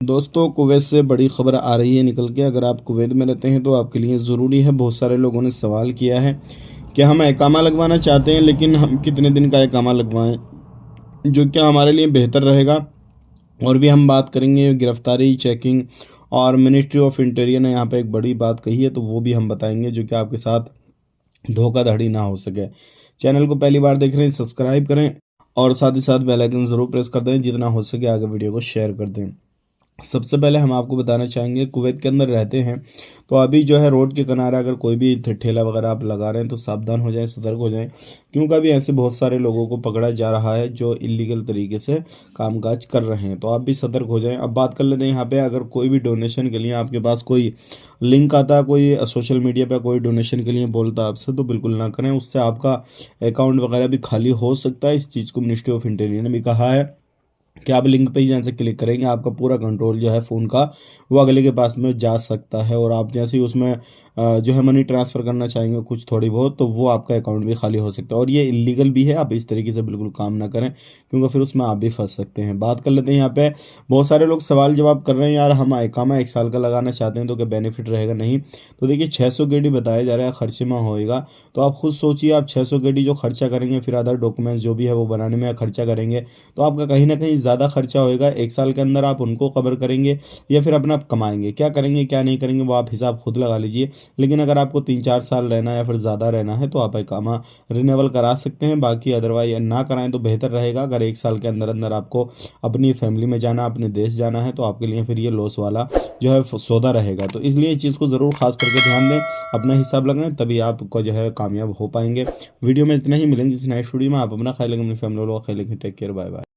दोस्तों, कुवैत से बड़ी खबर आ रही है निकल के। अगर आप कुवैत में रहते हैं तो आपके लिए ज़रूरी है। बहुत सारे लोगों ने सवाल किया है कि हम इकामा लगवाना चाहते हैं, लेकिन हम कितने दिन का इकामा लगवाएं जो क्या हमारे लिए बेहतर रहेगा। और भी हम बात करेंगे गिरफ्तारी, चेकिंग और मिनिस्ट्री ऑफ इंटीरियर ने यहाँ पे एक बड़ी बात कही है, तो वो भी हम बताएंगे जो कि आपके साथ धोखाधड़ी ना हो सके। चैनल को पहली बार देख रहे हैं, सब्सक्राइब करें और साथ ही साथ बेल आइकन ज़रूर प्रेस कर दें। जितना हो सके आगे वीडियो को शेयर कर दें। सबसे पहले हम आपको बताना चाहेंगे, कुवैत के अंदर रहते हैं तो अभी जो है रोड के किनारे अगर कोई भी ठेला वगैरह आप लगा रहे हैं तो सावधान हो जाएं, सतर्क हो जाएं, क्योंकि अभी ऐसे बहुत सारे लोगों को पकड़ा जा रहा है जो इलीगल तरीके से कामकाज कर रहे हैं। तो आप भी सतर्क हो जाएं। अब बात कर लेते हैं यहाँ पे, अगर कोई भी डोनेशन के लिए आपके पास कोई लिंक आता है, कोई सोशल मीडिया पर कोई डोनेशन के लिए बोलता है आपसे, तो बिल्कुल ना करें। उससे आपका अकाउंट वगैरह भी खाली हो सकता है। इस चीज़ को मिनिस्ट्री ऑफ इंटीरियर ने भी कहा है कि आप लिंक पे ही जहाँ से क्लिक करेंगे आपका पूरा कंट्रोल जो है फ़ोन का वो अगले के पास में जा सकता है। और आप जैसे ही उसमें जो है मनी ट्रांसफ़र करना चाहेंगे कुछ थोड़ी बहुत, तो वो आपका अकाउंट भी खाली हो सकता है और ये इलीगल भी है। आप इस तरीके से बिल्कुल काम ना करें, क्योंकि फिर उसमें आप भी फंस सकते हैं। बात कर लेते हैं यहाँ पे, बहुत सारे लोग सवाल जवाब कर रहे हैं, यार हम इकामा 1 साल का लगाना चाहते हैं तो क्या बेनिफिट रहेगा? नहीं। तो देखिए 600 केडी बताया जा रहा है खर्चे में होएगा। तो आप खुद सोचिए, आप 600 केडी जो खर्चा करेंगे, फिर अदर डॉक्यूमेंट्स जो भी है वो बनाने में खर्चा करेंगे, तो आपका कहीं ना कहीं ज़्यादा खर्चा होएगा। 1 साल के अंदर आप उनको कवर करेंगे या फिर अपना कमाएंगे? क्या करेंगे क्या नहीं करेंगे वो आप हिसाब खुद लगा लीजिए। लेकिन अगर आपको 3-4 साल रहना है या फिर ज़्यादा रहना है तो आप इकामा रिन्यूअल करा सकते हैं। बाकी अदरवाइज ना कराएं तो बेहतर रहेगा। अगर 1 साल के अंदर अंदर आपको अपनी फैमिली में जाना, अपने देश जाना है, तो आपके लिए फिर ये लॉस वाला जो है सौदा रहेगा। तो इसलिए इस चीज़ को ज़रूर खास करके ध्यान दें, अपना हिसाब लगाएं, तभी आपको जो है कामयाब हो पाएंगे। वीडियो में इतना ही, मिलेंगे इस नेक्स्ट वीडियो में। आप अपना ख्याल रखें, अपनी फैमिली वालों का ख्याल रखें। Take care, bye bye.